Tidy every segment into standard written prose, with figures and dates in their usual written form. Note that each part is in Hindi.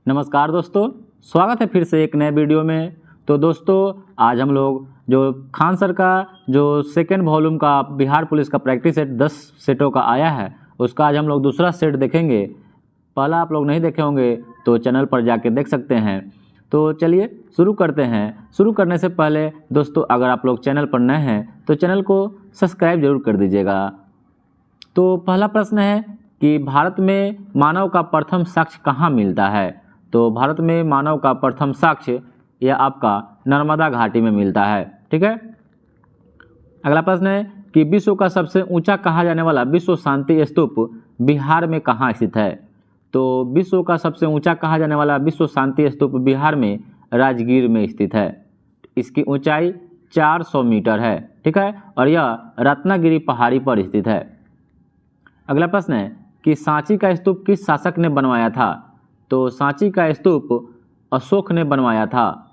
नमस्कार दोस्तों, स्वागत है फिर से एक नए वीडियो में। तो दोस्तों आज हम लोग जो खान सर का जो सेकेंड वॉल्यूम का बिहार पुलिस का प्रैक्टिस सेट 10 सेटों का आया है, उसका आज हम लोग दूसरा सेट देखेंगे। पहला आप लोग नहीं देखे होंगे तो चैनल पर जाके देख सकते हैं। तो चलिए शुरू करते हैं। शुरू करने से पहले दोस्तों अगर आप लोग चैनल पर नए हैं तो चैनल को सब्सक्राइब जरूर कर दीजिएगा। तो पहला प्रश्न है कि भारत में मानव का प्रथम साक्ष्य कहाँ मिलता है? तो भारत में मानव का प्रथम साक्ष्य यह आपका नर्मदा घाटी में मिलता है। ठीक है। अगला प्रश्न है कि विश्व का सबसे ऊंचा कहा जाने वाला विश्व शांति स्तूप बिहार में कहाँ स्थित है? तो विश्व का सबसे ऊंचा कहा जाने वाला विश्व शांति स्तूप बिहार में राजगीर में स्थित है। इसकी ऊंचाई 400 मीटर है। ठीक है, और यह रत्नागिरी पहाड़ी पर स्थित है। अगला प्रश्न है कि सांची का स्तूप किस शासक ने बनवाया था? तो सांची का स्तूप अशोक ने बनवाया था।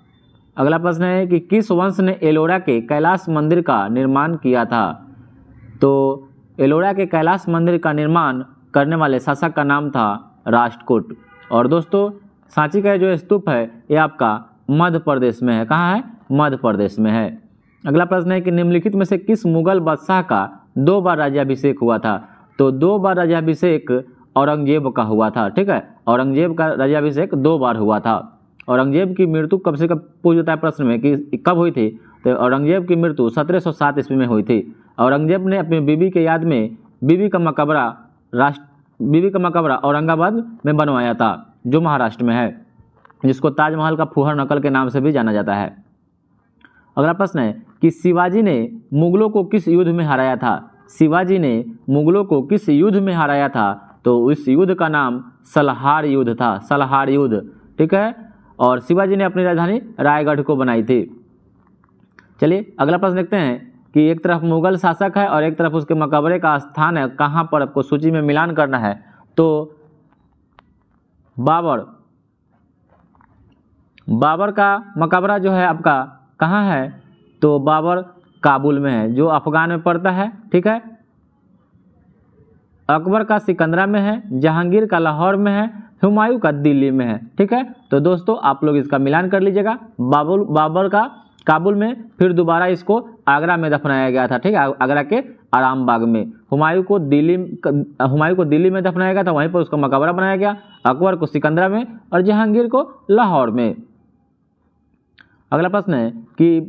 अगला प्रश्न है कि किस वंश ने एलोरा के कैलाश मंदिर का निर्माण किया था? तो एलोरा के कैलाश मंदिर का निर्माण करने वाले शासक का नाम था राष्ट्रकूट। और दोस्तों सांची का जो स्तूप है ये आपका मध्य प्रदेश में है। कहाँ है? मध्य प्रदेश में है। अगला प्रश्न है कि निम्नलिखित में से किस मुगल बादशाह का 2 बार राज्याभिषेक हुआ था? तो 2 बार राज्याभिषेक औरंगजेब का हुआ था। ठीक है, औरंगजेब का राज्याभिषेक 2 बार हुआ था। औरंगजेब की मृत्यु कब से कब पूछ जाता है प्रश्न में कि कब हुई थी? तो औरंगजेब की मृत्यु 1707 ईस्वी में हुई थी। औरंगजेब ने अपनी बीवी के याद में बीबी का मकबरा औरंगाबाद में बनवाया था, जो महाराष्ट्र में है, जिसको ताजमहल का फूहड़ नकल के नाम से भी जाना जाता है। अगला प्रश्न है कि शिवाजी ने मुगलों को किस युद्ध में हराया था? शिवाजी ने मुगलों को किस युद्ध में हराया था? तो इस युद्ध का नाम सलहार युद्ध था। सलहार युद्ध। ठीक है, और शिवाजी ने अपनी राजधानी रायगढ़ को बनाई थी। चलिए अगला प्रश्न देखते हैं कि एक तरफ मुगल शासक है और एक तरफ उसके मकबरे का स्थान है, कहाँ पर आपको सूची में मिलान करना है? तो बाबर का मकबरा जो है आपका कहाँ है? तो बाबर काबुल में है, जो अफगान में पड़ता है। ठीक है, अकबर का सिकंदरा में है, जहांगीर का लाहौर में है, हुमायूं का दिल्ली में है। ठीक है, तो दोस्तों आप लोग इसका मिलान कर लीजिएगा। बाबर का काबुल में, फिर दोबारा इसको आगरा में दफनाया गया था। ठीक है, आगरा के आराम बाग में। हुमायूं को दिल्ली में दफनाया गया था, वहीं पर उसका मकबरा बनाया गया। अकबर को सिकंदरा में और जहांगीर को लाहौर में। अगला प्रश्न है कि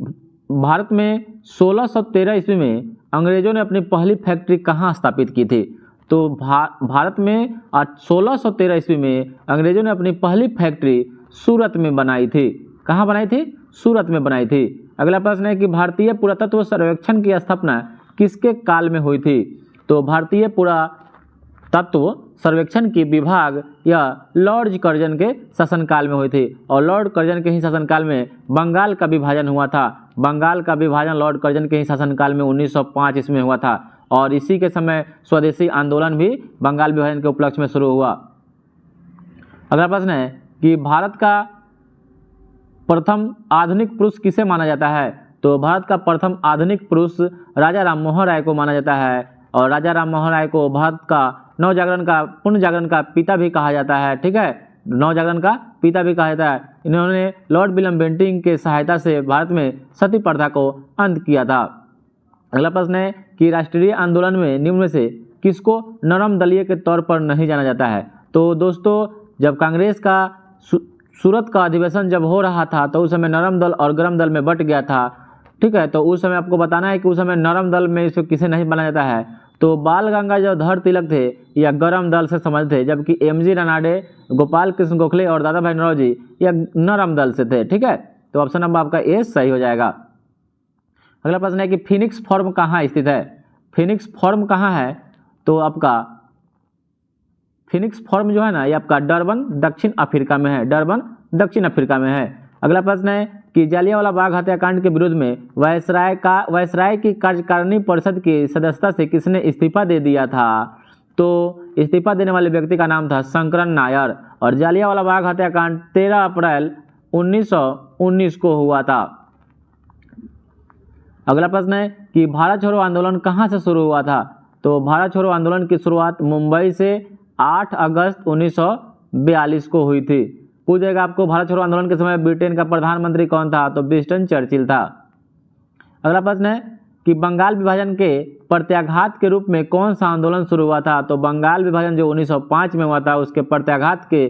भारत में 1613 ईस्वी में अंग्रेजों ने अपनी पहली फैक्ट्री कहाँ स्थापित की थी? तो भारत में 1613 ईस्वी में अंग्रेजों ने अपनी पहली फैक्ट्री सूरत में बनाई थी। कहाँ बनाई थी? सूरत में बनाई थी। अगला प्रश्न है कि भारतीय पुरातत्व सर्वेक्षण की स्थापना किसके काल में हुई थी? तो भारतीय पुरातत्व सर्वेक्षण की विभाग या लॉर्ड कर्जन के शासनकाल में हुई थी। और लॉर्ड कर्जन के ही शासनकाल में बंगाल का विभाजन हुआ था। बंगाल का विभाजन लॉर्ड कर्जन के ही शासनकाल में 1905 ईस्वी में हुआ था। और इसी के समय स्वदेशी आंदोलन भी बंगाल विभाजन के उपलक्ष्य में शुरू हुआ। अगला प्रश्न है कि भारत का प्रथम आधुनिक पुरुष किसे माना जाता है? तो भारत का प्रथम आधुनिक पुरुष राजा राम मोहन राय को माना जाता है। और राजा राम मोहन राय को भारत का पुण्य जागरण का पिता भी कहा जाता है। ठीक है, नवजागरण का पिता भी कहा जाता है। इन्होंने लॉर्ड विलियम बेंटिंक के सहायता से भारत में सती प्रथा को अंत किया था। अगला प्रश्न है कि राष्ट्रीय आंदोलन में निम्न में से किसको नरम दलीय के तौर पर नहीं जाना जाता है? तो दोस्तों जब कांग्रेस का सूरत का अधिवेशन जब हो रहा था तो उस समय नरम दल और गरम दल में बट गया था। ठीक है, तो उस समय आपको बताना है कि उस समय नरम दल में इसको किसे नहीं माना जाता है? तो बाल गंगाधर तिलक थे या गरम दल से समझ थे, जबकि एमजी रनाडे, गोपाल कृष्ण गोखले और दादा भाई नौरोजी या नरम दल से थे। ठीक है, तो ऑप्शन नंबर आपका ए सही हो जाएगा। अगला प्रश्न है कि फिनिक्स फॉर्म कहाँ स्थित है? फिनिक्स फॉर्म कहाँ है? तो आपका फिनिक्स फॉर्म जो है ना ये आपका डरबन दक्षिण अफ्रीका में है। डरबन दक्षिण अफ्रीका में है। अगला प्रश्न है कि जालियांवाला बाग हत्याकांड के विरुद्ध में वायसराय की कार्यकारिणी परिषद की सदस्यता से किसने इस्तीफा दे दिया था? तो इस्तीफा देने वाले व्यक्ति का नाम था शंकरन नायर। और जालियांवाला बाग हत्याकांड 13 अप्रैल 1919 को हुआ था। अगला प्रश्न है कि भारत छोड़ो आंदोलन कहाँ से शुरू हुआ था? तो भारत छोड़ो आंदोलन की शुरुआत मुंबई से 8 अगस्त 1942 को हुई थी। पूछ जाएगा आपको भारत छोड़ो आंदोलन के समय ब्रिटेन का प्रधानमंत्री कौन था, तो विंस्टन चर्चिल था। अगला प्रश्न है कि बंगाल विभाजन के प्रत्याघात के रूप में कौन सा आंदोलन शुरू हुआ था, तो बंगाल विभाजन जो 1905 में हुआ था उसके प्रत्याघात के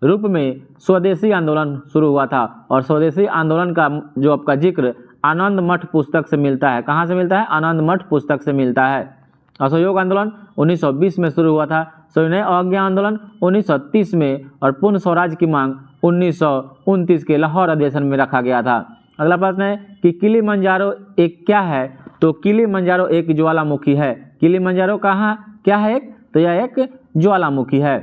रूप में स्वदेशी आंदोलन शुरू हुआ था। और स्वदेशी आंदोलन का जो आपका जिक्र आनंद मठ पुस्तक से मिलता है। कहाँ से मिलता है? आनंद मठ पुस्तक से मिलता है। असहयोग आंदोलन 1920 में शुरू हुआ था। सविनय अवज्ञा आंदोलन 1930 में और पूर्ण स्वराज की मांग 1929 के लाहौर अधिवेशन में रखा गया था। अगला प्रश्न है कि किलिमंजारो एक क्या है, तो किलिमंजारो एक ज्वालामुखी है। किलिमंजारो कहाँ क्या है एक, तो यह एक ज्वालामुखी है।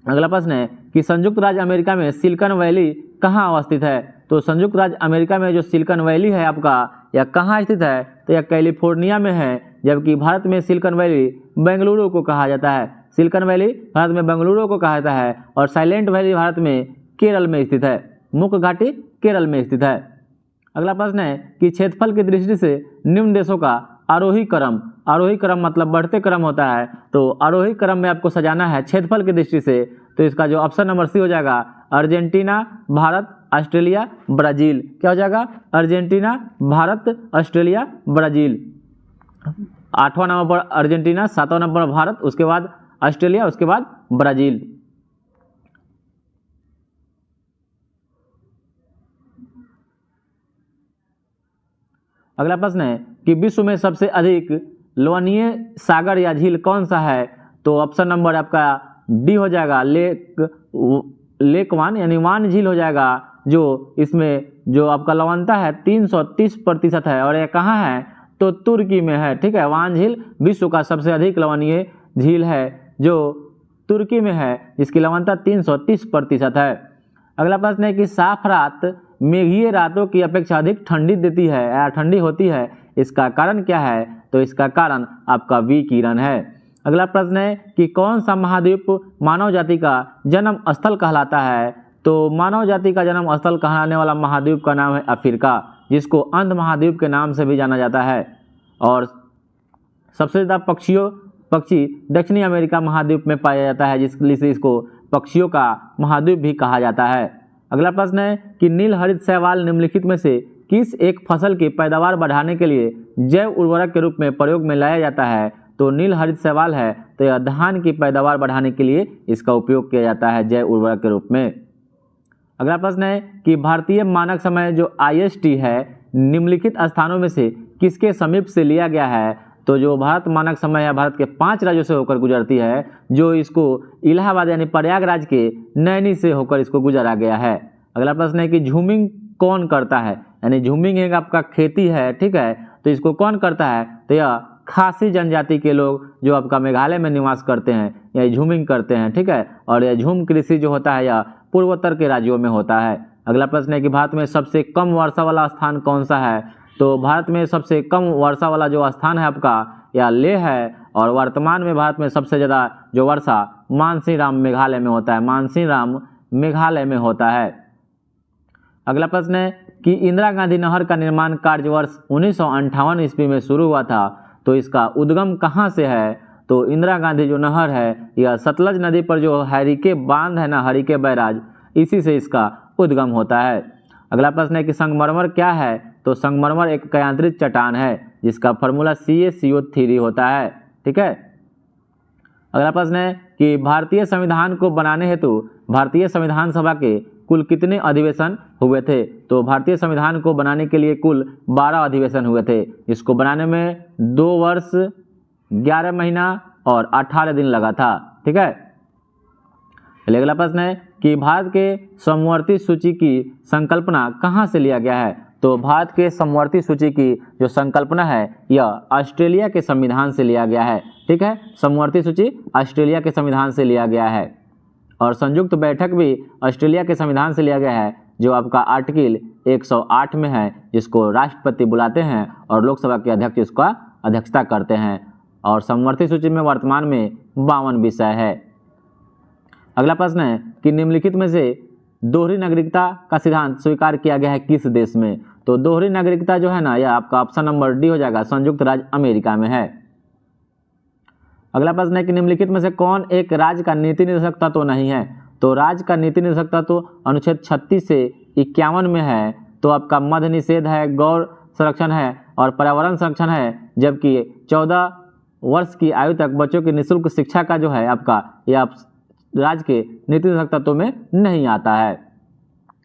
अगला प्रश्न है कि संयुक्त राज्य अमेरिका में सिलिकॉन वैली कहाँ अवस्थित है, तो संयुक्त राज्य अमेरिका में जो सिलिकॉन वैली है आपका यह कहाँ स्थित है, तो यह कैलिफोर्निया में है। जबकि भारत में सिलिकॉन वैली बेंगलुरु को कहा जाता है। सिलिकॉन वैली भारत में बेंगलुरु को कहा जाता है और साइलेंट वैली भारत में केरल में स्थित है। मुख्य घाटी केरल में स्थित है। अगला प्रश्न है कि क्षेत्रफल की दृष्टि से निम्न देशों का आरोही क्रम मतलब बढ़ते क्रम होता है, तो आरोही क्रम में आपको सजाना है क्षेत्रफल की दृष्टि से, तो इसका जो ऑप्शन नंबर सी हो जाएगा अर्जेंटीना, भारत, ऑस्ट्रेलिया, ब्राजील। क्या हो जाएगा? Argentina, Bharat, Australia, Brazil. 8वां नंबर पर अर्जेंटीना, 7वां नंबर पर भारत, उसके बाद ऑस्ट्रेलिया, उसके बाद ब्राजील। अगला प्रश्न है कि विश्व में सबसे अधिक लवणीय सागर या झील कौन सा है, तो ऑप्शन नंबर आपका डी हो जाएगा लेक वान यानी वान झील हो जाएगा, जो इसमें जो आपका लवणता है 330% है और यह कहाँ है, तो तुर्की में है। ठीक है, वान झील विश्व का सबसे अधिक लवणीय झील है जो तुर्की में है, जिसकी लवणता 330% है। अगला प्रश्न है कि साफ रात मेघीय रातों की अपेक्षा अधिक ठंडी देती है या ठंडी होती है, इसका कारण क्या है, तो इसका कारण आपका विकिरण है। अगला प्रश्न है कि कौन सा महाद्वीप मानव जाति का जन्म स्थल कहलाता है, तो मानव जाति का जन्म स्थल कहलाने वाला महाद्वीप का नाम है अफ्रीका, जिसको अंध महाद्वीप के नाम से भी जाना जाता है। और सबसे ज़्यादा पक्षी दक्षिणी अमेरिका महाद्वीप में पाया जाता है, जिससे इसको पक्षियों का महाद्वीप भी कहा जाता है। अगला प्रश्न है कि नील हरित शैवाल निम्नलिखित में से किस एक फसल की पैदावार बढ़ाने के लिए जैव उर्वरक के रूप में प्रयोग में लाया जाता है, तो नील हरित शैवाल है तो यह धान की पैदावार बढ़ाने के लिए इसका उपयोग किया जाता है जैव उर्वरक के रूप में। अगला प्रश्न है कि भारतीय मानक समय जो IST है निम्नलिखित स्थानों में से किसके समीप से लिया गया है, तो जो भारत मानक समय है भारत के 5 राज्यों से होकर गुजरती है, जो इसको इलाहाबाद यानी प्रयागराज के नैनी से होकर इसको गुजरा गया है। अगला प्रश्न है कि झूमिंग कौन करता है, यानी झूमिंग एक आपका खेती है, ठीक है, तो इसको कौन करता है, तो यह खासी जनजाति के लोग जो आपका मेघालय में निवास करते हैं यह झूमिंग करते हैं। ठीक है, और यह झूम कृषि जो होता है यह पूर्वोत्तर के राज्यों में होता है। अगला प्रश्न है कि भारत में सबसे कम वर्षा वाला स्थान कौन सा है, तो भारत में सबसे कम वर्षा वाला जो स्थान है आपका यह लेह है और वर्तमान में भारत में सबसे ज़्यादा जो वर्षा मानसीराम मेघालय में होता है, मानसीराम मेघालय में होता है। अगला प्रश्न है कि इंदिरा गांधी नहर का निर्माण कार्य वर्ष 1958 ईस्वी में शुरू हुआ था, तो इसका उद्गम कहाँ से है, तो इंदिरा गांधी जो नहर है यह सतलज नदी पर जो हरिके बांध है ना, हरिके बैराज, इसी से इसका उद्गम होता है। अगला प्रश्न है कि संगमरमर क्या है, तो संगमरमर एक कयांत्रित चट्टान है जिसका फॉर्मूला CaCO3 होता है। ठीक है, अगला प्रश्न है कि भारतीय संविधान को बनाने हेतु भारतीय संविधान सभा के कुल कितने अधिवेशन हुए थे, तो भारतीय संविधान को बनाने के लिए कुल 12 अधिवेशन हुए थे। इसको बनाने में 2 वर्ष 11 महीना और 18 दिन लगा था। ठीक है, अगला प्रश्न है कि भारत के समवर्ती सूची की संकल्पना कहाँ से लिया गया है, तो भारत के समवर्ती सूची की जो संकल्पना है यह ऑस्ट्रेलिया के संविधान से लिया गया है। ठीक है, समवर्ती सूची ऑस्ट्रेलिया के संविधान से लिया गया है और संयुक्त बैठक भी ऑस्ट्रेलिया के संविधान से लिया गया है, जो आपका आर्टिकल 108 में है, जिसको राष्ट्रपति बुलाते हैं और लोकसभा के अध्यक्ष इसका अध्यक्षता करते हैं। और समवर्ती सूची में वर्तमान में 52 विषय है। अगला प्रश्न है कि निम्नलिखित में से दोहरी नागरिकता का सिद्धांत स्वीकार किया गया है किस देश में, तो दोहरी नागरिकता जो है ना यह आपका ऑप्शन नंबर डी हो जाएगा, संयुक्त राज्य अमेरिका में है। अगला प्रश्न है कि निम्नलिखित में से कौन एक राज्य का नीति निर्देशक तत्व नहीं है, तो राज्य का नीति निषेधकता तो अनुच्छेद 36 से 51 में है। तो आपका मध निषेध है, गौ संरक्षण है और पर्यावरण संरक्षण है, जबकि 14 वर्ष की आयु तक बच्चों की निःशुल्क शिक्षा का जो है आपका यह राज्य के नीति निषेधक तत्वों में नहीं आता है।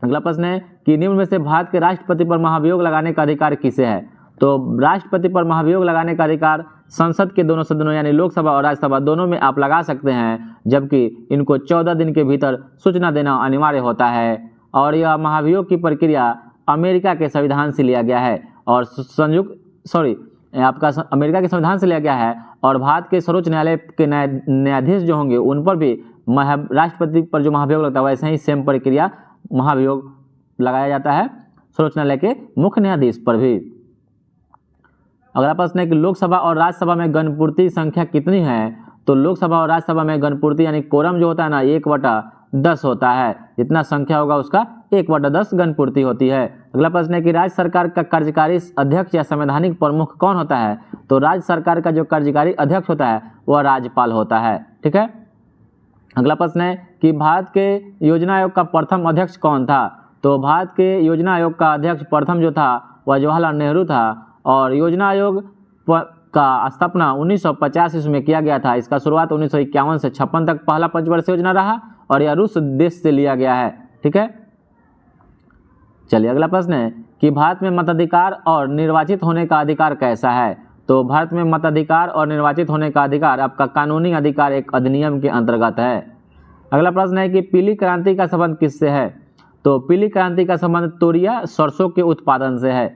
अगला प्रश्न है कि निम्न में से भारत के राष्ट्रपति पर महाभियोग लगाने का अधिकार किसे है? तो राष्ट्रपति पर महाभियोग लगाने का अधिकार संसद के दोनों सदनों यानी लोकसभा और राज्यसभा दोनों में आप लगा सकते हैं, जबकि इनको 14 दिन के भीतर सूचना देना अनिवार्य होता है। और यह महाभियोग की प्रक्रिया अमेरिका के संविधान से लिया गया है और आपका अमेरिका के संविधान से लिया गया है। और भारत के सर्वोच्च न्यायालय के न्यायाधीश जो होंगे उन पर भी राष्ट्रपति पर जो महाभियोग लगता है वैसे ही सेम प्रक्रिया महाभियोग लगाया जाता है सर्वोच्च न्यायालय के मुख्य न्यायाधीश पर भी। अगला प्रश्न है कि लोकसभा और राज्यसभा में गणपूर्ति संख्या कितनी है? तो लोकसभा और राज्यसभा में गणपूर्ति यानी कोरम जो होता है ना 1/10 होता है, जितना संख्या होगा उसका 1/10 गणपूर्ति होती है। अगला प्रश्न है कि राज्य सरकार का कार्यकारी अध्यक्ष या संवैधानिक प्रमुख कौन होता है? तो राज्य सरकार का जो कार्यकारी अध्यक्ष होता है वह राज्यपाल होता है। ठीक है। अगला प्रश्न है कि भारत के योजना आयोग का प्रथम अध्यक्ष कौन था? तो भारत के योजना आयोग का अध्यक्ष प्रथम जो था वह जवाहरलाल नेहरू था और योजना आयोग का स्थापना 1950 ईस्वी में किया गया था। इसका शुरुआत 1951 से 56 तक पहला पंचवर्षीय योजना रहा और यह रूस देश से लिया गया है। ठीक है। चलिए अगला प्रश्न है कि भारत में मताधिकार और निर्वाचित होने का अधिकार कैसा है? तो भारत में मताधिकार और निर्वाचित होने का अधिकार आपका कानूनी अधिकार एक अधिनियम के अंतर्गत है। अगला प्रश्न है कि पीली क्रांति का संबंध किससे है? तो पीली क्रांति का संबंध तोरिया सरसों के उत्पादन से है।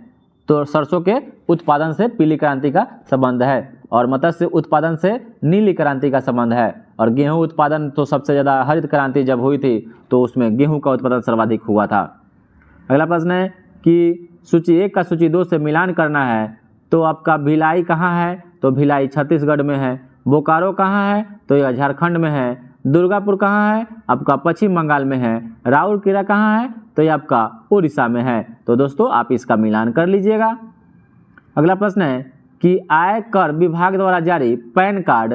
तो सरसों के उत्पादन से पीली क्रांति का संबंध है और मत्स्य उत्पादन से नीली क्रांति का संबंध है। और गेहूं उत्पादन तो सबसे ज़्यादा हरित क्रांति जब हुई थी तो उसमें गेहूं का उत्पादन सर्वाधिक हुआ था। अगला प्रश्न है कि सूची 1 का सूची 2 से मिलान करना है। तो आपका भिलाई कहाँ है? तो भिलाई छत्तीसगढ़ में है। बोकारो कहाँ है? तो यह झारखंड में है। दुर्गापुर कहाँ है? आपका पश्चिम बंगाल में है। राउरकेला कहाँ है? तो ये आपका उड़ीसा में है। तो दोस्तों आप इसका मिलान कर लीजिएगा। अगला प्रश्न है कि आयकर विभाग द्वारा जारी पैन कार्ड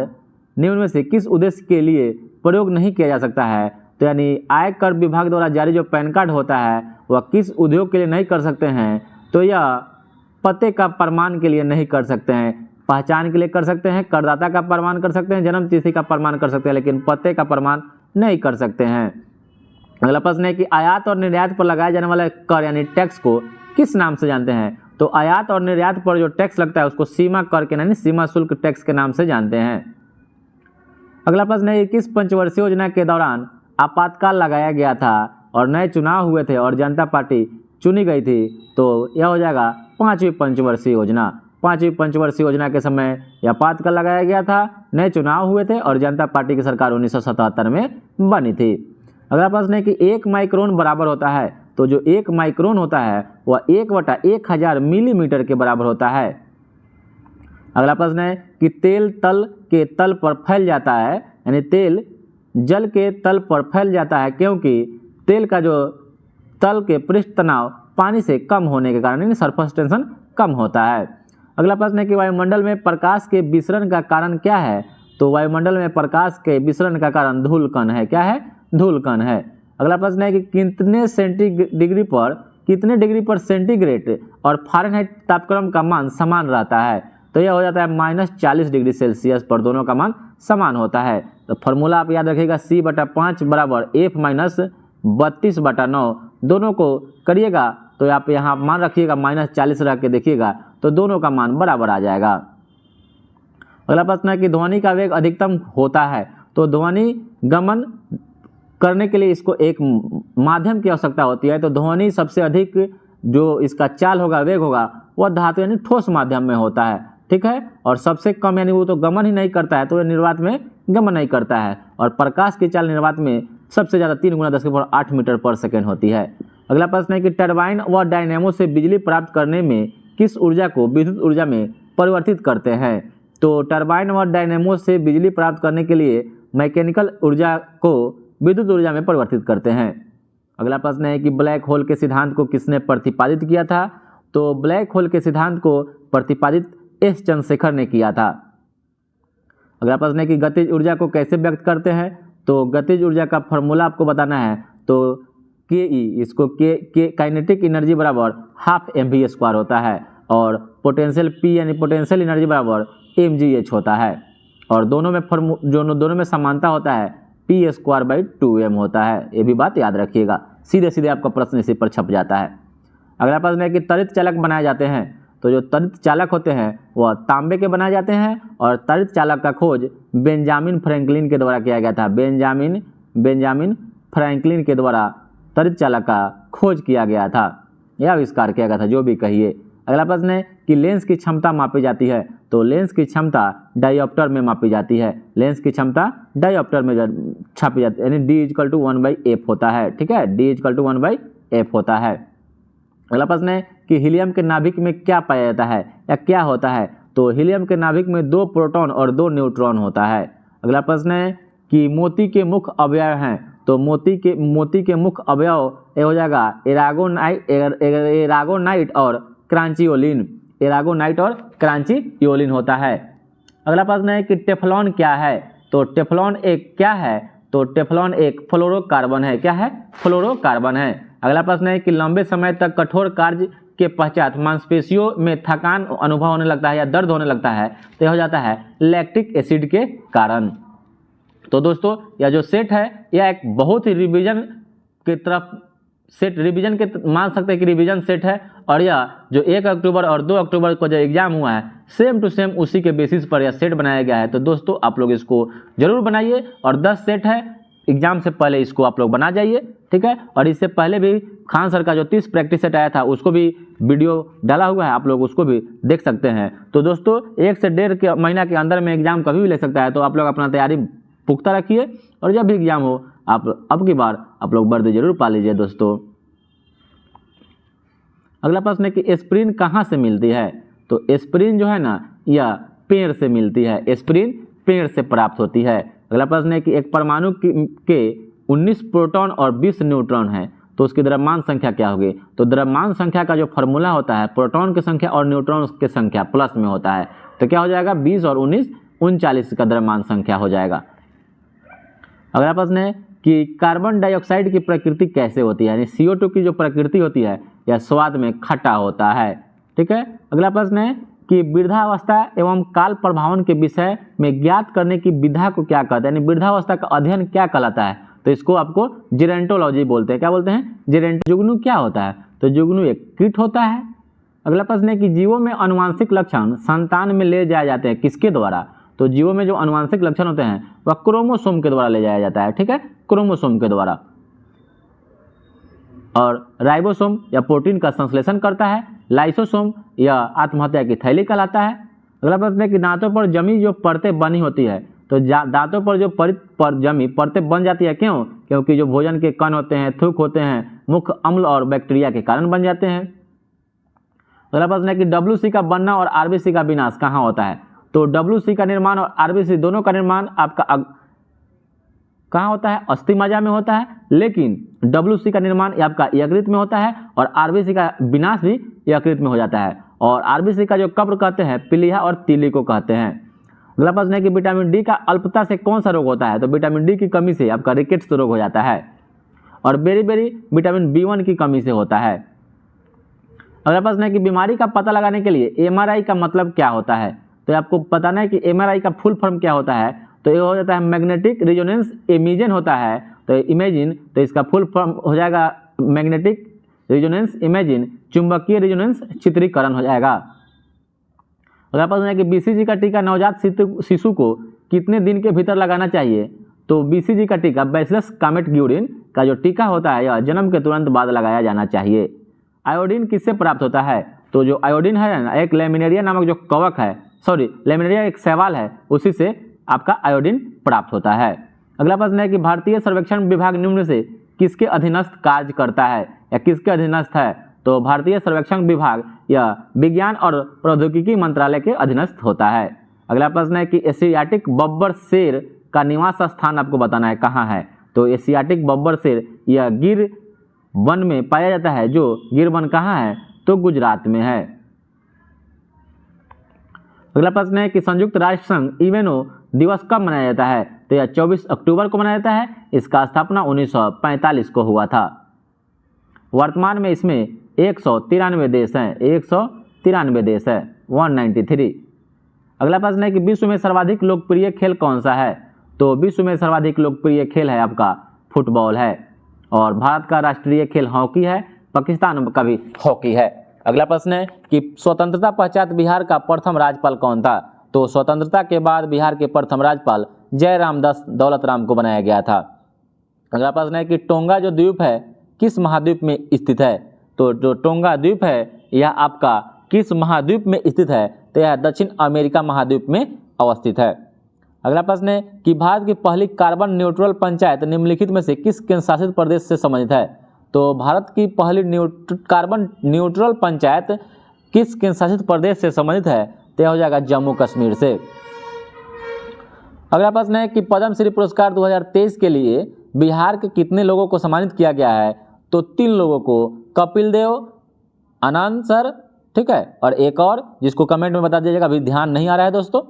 निम्न में से किस उद्देश्य के लिए प्रयोग नहीं किया जा सकता है? तो यानी आयकर विभाग द्वारा जारी जो पैन कार्ड होता है वह किस उद्योग के लिए नहीं कर सकते हैं? तो यह पते का प्रमाण के लिए नहीं कर सकते हैं, पहचान के लिए कर सकते हैं, करदाता का प्रमाण कर सकते हैं, जन्म तिथि का प्रमाण कर सकते हैं, लेकिन पते का प्रमाण नहीं कर सकते हैं। अगला प्रश्न है कि आयात और निर्यात पर लगाए जाने वाले कर यानी टैक्स को किस नाम से जानते हैं? तो आयात और निर्यात पर जो टैक्स लगता है उसको सीमा कर के यानी सीमा शुल्क टैक्स के नाम से जानते हैं। अगला प्रश्न है कि किस पंचवर्षीय योजना के दौरान आपातकाल लगाया गया था और नए चुनाव हुए थे और जनता पार्टी चुनी गई थी? तो यह हो जाएगा 5वीं पंचवर्षीय योजना। 5वीं पंचवर्षीय योजना के समय यह आपातकाल लगाया गया था, नए चुनाव हुए थे और जनता पार्टी की सरकार 1977 में बनी थी। अगला प्रश्न है कि 1 माइक्रोन बराबर होता है। तो जो 1 माइक्रोन होता है वह 1/1000 मिलीमीटर के बराबर होता है। अगला प्रश्न है कि तेल तल के तल पर फैल जाता है यानी तेल जल के तल पर फैल जाता है क्योंकि तेल का जो तल के पृष्ठ तनाव पानी से कम होने के कारण यानी सरफेस टेंशन कम होता है। अगला प्रश्न है कि वायुमंडल में प्रकाश के विसरण का कारण क्या है? तो वायुमंडल में प्रकाश के विसरण का कारण धूलकण है। क्या है? धूलकण है। अगला प्रश्न है कि कितने डिग्री पर सेंटीग्रेड और फ़ारेनहाइट तापक्रम का मान समान रहता है? तो यह हो जाता है -40 डिग्री सेल्सियस पर दोनों का मान समान होता है। तो फॉर्मूला आप याद रखिएगा C/5 बराबर F - 32/9। दोनों को करिएगा तो आप यहाँ मान रखिएगा -40 रख के देखिएगा तो दोनों का मान बराबर आ जाएगा। अगला प्रश्न है कि ध्वनि का वेग अधिकतम होता है। तो ध्वनि गमन करने के लिए इसको एक माध्यम की आवश्यकता होती है। तो ध्वनि सबसे अधिक जो इसका चाल होगा वेग होगा वह धातु यानी ठोस माध्यम में होता है। ठीक है। और सबसे कम यानी वो तो गमन ही नहीं करता है तो यह निर्वात में गमन नहीं करता है। और प्रकाश की चाल निर्वात में सबसे ज़्यादा 3 × 10⁸ मीटर पर सेकेंड होती है। अगला प्रश्न है कि टरबाइन व डायनेमो से बिजली प्राप्त करने में किस ऊर्जा को विद्युत ऊर्जा में परिवर्तित करते हैं? तो टरबाइन व डायनेमो से बिजली प्राप्त करने के लिए मैकेनिकल ऊर्जा को विद्युत ऊर्जा में परिवर्तित करते हैं। अगला प्रश्न है कि ब्लैक होल के सिद्धांत को किसने प्रतिपादित किया था? तो ब्लैक होल के सिद्धांत को प्रतिपादित S. चंद्रशेखर ने किया था। अगला प्रश्न है कि गतिज ऊर्जा को कैसे व्यक्त करते हैं? तो गतिज ऊर्जा का फॉर्मूला आपको बताना है, तो के ई, इसको के काइनेटिक एनर्जी बराबर हाफ mv² होता है और पोटेंशियल पी यानी पोटेंशियल एनर्जी बराबर mgh होता है और दोनों में समानता होता है p²/2m होता है। ये भी बात याद रखिएगा, सीधे सीधे आपका प्रश्न इसी पर छप जाता है। अगला प्रश्न है कि त्वरित चालक बनाए जाते हैं, तो जो त्वरित चालक होते हैं वह तांबे के बनाए जाते हैं और त्वरित चालक का खोज बेंजामिन फ्रैंकलिन के द्वारा किया गया था। बेंजामिन फ्रैंकलिन के द्वारा त्वरित चालक का खोज किया गया था या आविष्कार किया गया था, जो भी कहिए। अगला प्रश्न है कि लेंस की क्षमता मापी जाती है, तो लेंस की क्षमता डायोप्टर में मापी जाती है। लेंस की क्षमता डायोप्टर में छापी जाती है, यानी D=1/f होता है। ठीक है, D=1/f होता है। अगला प्रश्न है कि हीलियम के नाभिक में क्या पाया जाता है या क्या होता है, तो हीलियम के नाभिक में 2 प्रोटॉन और 2 न्यूट्रॉन होता है। अगला प्रश्न है कि मोती के मुख्य अवयव हैं, तो मोती के मुख्य अवयव ये हो जाएगा एरागोनाइट और क्रांचियोलिन होता है। अगला प्रश्न है कि टेफ्लॉन क्या है, तो टेफ्लॉन एक क्या है, तो टेफ्लॉन एक फ्लोरोकार्बन है। क्या है? फ्लोरोकार्बन है। अगला प्रश्न है कि लंबे समय तक कठोर कार्य के पश्चात मांसपेशियों में थकान अनुभव होने लगता है या दर्द होने लगता है, तो यह हो जाता है लैक्टिक एसिड के कारण। तो दोस्तों यह जो सेट है यह एक बहुत ही रिवीजन की तरफ रिवीजन के मान सकते हैं कि रिवीजन सेट है और यह जो 1 अक्टूबर और 2 अक्टूबर को जो एग्जाम हुआ है सेम टू सेम उसी के बेसिस पर यह सेट बनाया गया है। तो दोस्तों आप लोग इसको जरूर बनाइए और 10 सेट है, एग्जाम से पहले इसको आप लोग बना जाइए। ठीक है, और इससे पहले भी खान सर का जो 30 प्रैक्टिस सेट आया था उसको भी वीडियो डाला हुआ है, आप लोग उसको भी देख सकते हैं। तो दोस्तों 1 से 1.5 महीना के अंदर में एग्जाम कभी भी ले सकता है, तो आप लोग अपना तैयारी पुख्ता रखिए और जब भी एग्जाम हो आप अब की बार आप लोग वर्दी जरूर पा लीजिए। दोस्तों अगला प्रश्न है कि एस्पिरिन कहाँ से मिलती है, तो एस्पिरिन जो है ना यह पेड़ से मिलती है, एस्पिरिन पेड़ से प्राप्त होती है। अगला प्रश्न है कि एक परमाणु के 19 प्रोटॉन और 20 न्यूट्रॉन है, तो उसकी द्रव्यमान संख्या क्या होगी, तो द्रव्यमान संख्या का जो फॉर्मूला होता है प्रोटॉन की संख्या और न्यूट्रॉन की संख्या प्लस में होता है, तो क्या हो जाएगा 20 और 19 39 का द्रव्यमान संख्या हो जाएगा। अगला प्रश्न है कि कार्बन डाइऑक्साइड की प्रकृति कैसे होती है, यानी CO2 की जो प्रकृति होती है यह स्वाद में खट्टा होता है। ठीक है, अगला प्रश्न है कि वृद्धावस्था एवं काल प्रभावन के विषय में ज्ञात करने की विधा को क्या कहते हैं, यानी वृद्धावस्था का अध्ययन क्या कहलाता है, तो इसको आपको जेरेंटोलॉजी बोलते हैं। क्या बोलते हैं? जुगनू क्या होता है, तो जुगनू एक कीट होता है। अगला प्रश्न है कि जीवों में आनुवांशिक लक्षण संतान में ले जाए जाते हैं किसके द्वारा, तो जीवों में जो आनुवांशिक लक्षण होते हैं वह क्रोमोसोम के द्वारा ले जाया जाता है। ठीक है, क्रोमोसोम के द्वारा, और राइबोसोम या प्रोटीन का संश्लेषण करता है, लाइसोसोम या आत्महत्या की थैली कहलाता है। अगला प्रश्न है कि दांतों पर जमी जो परतें बनी होती है, तो दांतों पर जो जमी परतें बन जाती है क्यों, क्योंकि जो भोजन के कण होते हैं, थूक होते हैं, मुख्य अम्ल और बैक्टीरिया के कारण बन जाते हैं। अगला प्रश्न है कि WC का बनना और RBC का विनाश कहाँ होता है, तो WC का निर्माण और RBC दोनों का निर्माण आपका कहाँ होता है, अस्थि मज्जा में होता है, लेकिन WC का निर्माण आपका यकृत में होता है और RBC का विनाश भी यकृत में हो जाता है। और RBC का जो कब्र कहते हैं प्लीहा और तीली को कहते हैं। अगला प्रश्न है कि विटामिन डी का अल्पता से कौन सा रोग होता है, तो विटामिन डी की कमी से आपका रिकेट्स रोग हो जाता है और बेरी विटामिन B1 की कमी से होता है। अगला प्रश्न है कि बीमारी का पता लगाने के लिए MRI का मतलब क्या होता है, तो आपको बताना है कि MRI का फुल फॉर्म क्या होता है, तो ये हो जाता है मैग्नेटिक रेजोनेंस इमेजिंग होता है, तो इमेजिन, तो इसका फुल फॉर्म हो जाएगा मैग्नेटिक रेजोनेंस इमेजिंग, चुंबकीय रेजोनेंस चित्रीकरण हो जाएगा। अगला प्रश्न है कि BCG का टीका नवजात शिशु को कितने दिन के भीतर लगाना चाहिए, तो BCG का टीका बैसिलस कामेट-ग्यूरिन का जो टीका होता है यह जन्म के तुरंत बाद लगाया जाना चाहिए। आयोडीन किससे प्राप्त होता है, तो जो आयोडीन है ना एक लेमिनेरिया नामक जो कवक है, लेमिनेरिया एक शैवाल है, उसी से आपका आयोडीन प्राप्त होता है। अगला प्रश्न है कि भारतीय सर्वेक्षण विभाग निम्न से किसके अधीनस्थ कार्य करता है या किसके अधीनस्थ है, तो भारतीय सर्वेक्षण विभाग यह विज्ञान और प्रौद्योगिकी मंत्रालय के अधीनस्थ होता है। अगला प्रश्न है कि एशियाटिक बब्बर शेर का निवास स्थान आपको बताना है कहाँ है, तो एशियाटिक बब्बर शेर यह गिर वन में पाया जाता है, जो गिर वन कहाँ है, तो गुजरात में है। अगला प्रश्न है कि संयुक्त राष्ट्र संघ यूएनओ दिवस कब मनाया जाता है, तो यह 24 अक्टूबर को मनाया जाता है। इसका स्थापना 1945 को हुआ था। वर्तमान में इसमें 193 देश हैं, 193 देश है, 193। अगला प्रश्न है कि विश्व में सर्वाधिक लोकप्रिय खेल कौन सा है? तो विश्व में सर्वाधिक लोकप्रिय खेल है आपका फुटबॉल है। और भारत का राष्ट्रीय खेल हॉकी है, पाकिस्तान का भी हॉकी है। अगला प्रश्न है कि स्वतंत्रता पश्चात बिहार का प्रथम राज्यपाल कौन था? तो स्वतंत्रता के बाद बिहार के प्रथम राज्यपाल जयराम दास दौलत राम को बनाया गया था। अगला प्रश्न है कि टोंगा जो द्वीप है किस महाद्वीप में स्थित है? तो जो टोंगा द्वीप है यह आपका किस महाद्वीप में स्थित है? तो यह दक्षिण अमेरिका महाद्वीप में अवस्थित है। अगला प्रश्न है कि भारत की पहली कार्बन न्यूट्रल पंचायत निम्नलिखित में से किस केंद्र शासित प्रदेश से संबंधित है? तो भारत की पहली कार्बन न्यूट्रल पंचायत किस केंद्र शासित प्रदेश से संबंधित है? तो यह हो जाएगा जम्मू कश्मीर से। अगला प्रश्न है कि पद्मश्री पुरस्कार 2023 के लिए बिहार के कितने लोगों को सम्मानित किया गया है? तो 3 लोगों को, कपिल देव, आनंद सर, ठीक है, और एक और जिसको कमेंट में बता दीजिएगा, अभी ध्यान नहीं आ रहा है दोस्तों।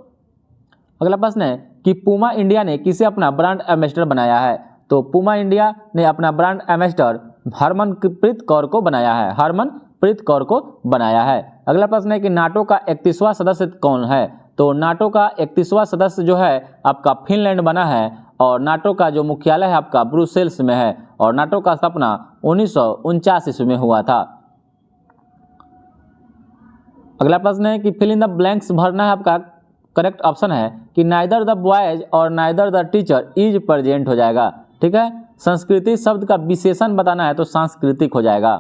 अगला प्रश्न है कि पूमा इंडिया ने किसे अपना ब्रांड एम्बेसडर बनाया है? तो पूमा इंडिया ने अपना ब्रांड एम्बेसडर हरमनप्रीत कौर को बनाया है, हरमनप्रीत कौर को बनाया है। अगला प्रश्न है कि नाटो का 31वां सदस्य कौन है? तो नाटो का 31वां सदस्य जो है आपका फिनलैंड बना है और नाटो का जो मुख्यालय है आपका ब्रुसेल्स में है और नाटो का स्थापना 1949 ईस्वी में हुआ था। अगला प्रश्न है कि फिल इन द ब्लैंक्स भरना है आपका करेक्ट ऑप्शन है कि नाइदर द बॉयज और neither the teacher is present हो जाएगा, ठीक है। संस्कृति शब्द का विशेषण बताना है तो सांस्कृतिक हो जाएगा।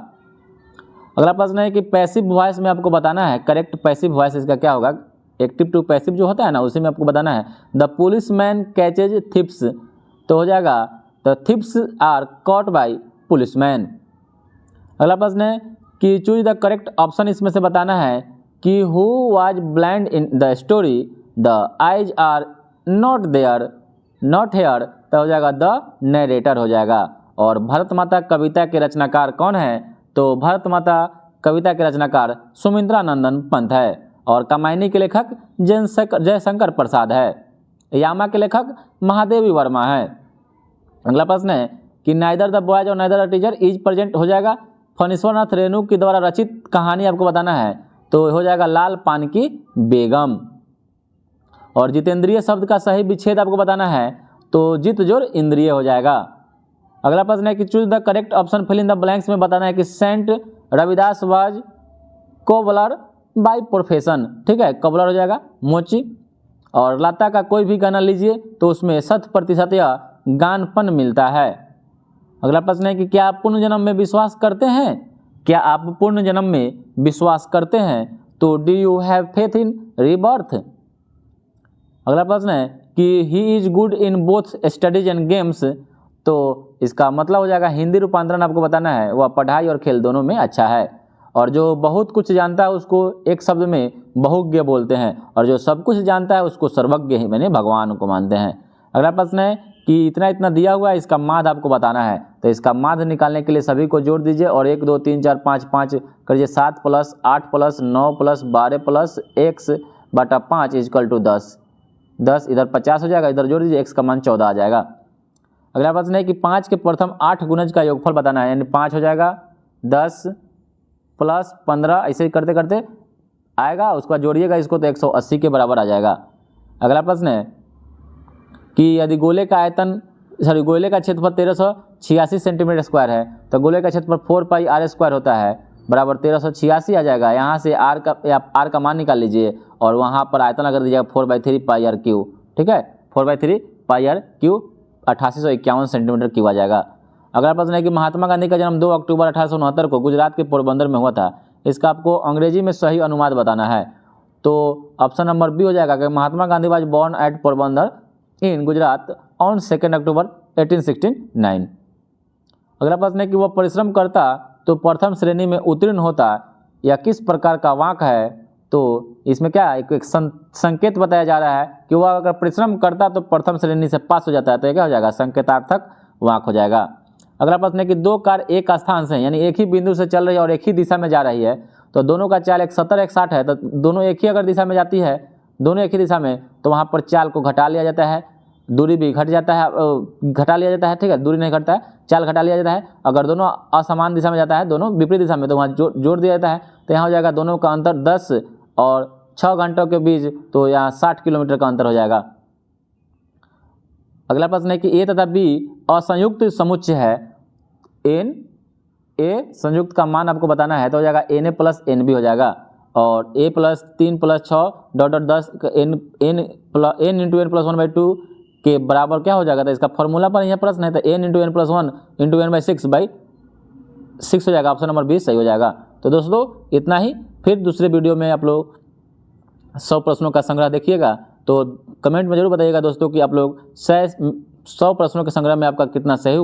अगला प्रश्न है कि पैसिव वॉइस में आपको बताना है करेक्ट पैसिव वॉइस इसका क्या होगा। एक्टिव टू पैसिव जो होता है ना उसी में आपको बताना है the policeman catches thieves, तो हो जाएगा the thieves are caught by policeman. अगला प्रश्न है कि चूज द करेक्ट ऑप्शन, इसमें से बताना है कि who was blind in the story the eyes are not there not here, तो हो जाएगा द नरेटर हो जाएगा। और भारत माता कविता के रचनाकार कौन है? तो भारत माता कविता के रचनाकार सुमित्रा नंदन पंत है और कामायनी के लेखक जयशंकर प्रसाद है। यामा के लेखक महादेवी वर्मा है। अगला प्रश्न है कि नाइदर द बॉयज और neither the teacher is present हो जाएगा। फणीश्वरनाथ रेणु के द्वारा रचित कहानी आपको बताना है तो हो जाएगा लाल पान की बेगम। और जितेंद्रिय शब्द का सही विच्छेद आपको बताना है तो जित जोर इंद्रिय हो जाएगा। अगला प्रश्न है कि choose the correct option fill in the blanks में बताना है कि Saint Ravidas was cobbler by profession, ठीक है, कोबलर हो जाएगा मोची। और लता का कोई भी गाना लीजिए तो उसमें 100% या गानपन मिलता है। अगला प्रश्न है कि क्या आप पुनर्जन्म में विश्वास करते हैं? क्या आप पुनर्जन्म में विश्वास करते हैं? तो do you have faith in rebirth. अगला प्रश्न है कि he is good in both studies and games, तो इसका मतलब हो जाएगा हिंदी रूपांतरण आपको बताना है वह पढ़ाई और खेल दोनों में अच्छा है। और जो बहुत कुछ जानता है उसको एक शब्द में बहुज्ञ बोलते हैं और जो सब कुछ जानता है उसको सर्वज्ञ ही मैंने भगवान को मानते हैं। अगला प्रश्न है कि इतना इतना दिया हुआ है इसका माध्य आपको बताना है तो इसका माध्य निकालने के लिए सभी को जोड़ दीजिए और 1 2 3 4 5 5 करिए 7 + 8 + 9 + 12 + x/5 = 10। 10 इधर 50 हो जाएगा, इधर जोड़ दीजिए x का मान 14 आ जाएगा। अगला प्रश्न है कि 5 के प्रथम 8 गुणज का योगफल बताना है यानी 5 हो जाएगा 10 + 15 ऐसे ही करते करते आएगा, उसका जोड़िएगा इसको तो 180 के बराबर आ जाएगा। अगला प्रश्न है कि यदि गोले का क्षेत्रफल 1386 सेंटीमीटर स्क्वायर है तो गोले का क्षेत्रफल 4πr² होता है बराबर 1386 आ जाएगा। यहाँ से आर का मान निकाल लीजिए और वहाँ पर आयतन अगर दीजिएगा 4/3πr³, ठीक है, 4/3πr³ 8851 सेंटीमीटर क्यूब आ जाएगा। अगला प्रश्न है कि महात्मा गांधी का जन्म 2 अक्टूबर 1869 को गुजरात के पोरबंदर में हुआ था। इसका आपको अंग्रेजी में सही अनुवाद बताना है तो ऑप्शन नंबर बी हो जाएगा कि Mahatma Gandhi was born at Porbandar in Gujarat on 2 October 1869। अगला प्रश्न है कि वह परिश्रम करता तो प्रथम श्रेणी में उत्तीर्ण होता, यह किस प्रकार का वाक्य है? तो इसमें क्या एक संकेत बताया जा रहा है कि वह अगर परिश्रम करता तो प्रथम श्रेणी से पास हो जाता है तो यह क्या हो जाएगा संकेतार्थक वाक्य हो जाएगा। अगला प्रश्न है कि 2 कार एक स्थान से यानी एक ही बिंदु से चल रही है और एक ही दिशा में जा रही है तो दोनों का चाल 170 160 है तो दोनों एक ही अगर दिशा में जाती है, दोनों एक ही दिशा में, तो वहाँ पर चाल को घटा लिया जाता है दूरी भी घट जाता है, घटा लिया जाता है, ठीक है, दूरी नहीं घटता है, चाल घटा लिया जाता है। अगर दोनों असमान दिशा में जाता है, दोनों विपरीत दिशा में, तो वहाँ जोड़ दिया जाता है। तो यहाँ हो जाएगा दोनों का अंतर 10 और 6 घंटों के बीच, तो यहाँ 60 किलोमीटर का अंतर हो जाएगा। अगला प्रश्न है कि ए तथा बी असंयुक्त समुच्चय है, एन ए संयुक्त का मान आपको बताना है, तो हो जाएगा n a plus n b हो जाएगा। और a plus 3 plus 6 dot 10 n into n plus 1/2 के बराबर क्या हो जाएगा। तो इसका फॉर्मूला पर यह प्रश्न है, तो n into n plus 1 into n by 6/6 हो जाएगा। ऑप्शन नंबर 20 सही हो जाएगा। तो दोस्तों इतना ही, फिर दूसरे वीडियो में आप लोग 100 प्रश्नों का संग्रह देखिएगा। तो कमेंट में जरूर बताइएगा दोस्तों कि आप लोग 100 प्रश्नों के संग्रह में आपका कितना सही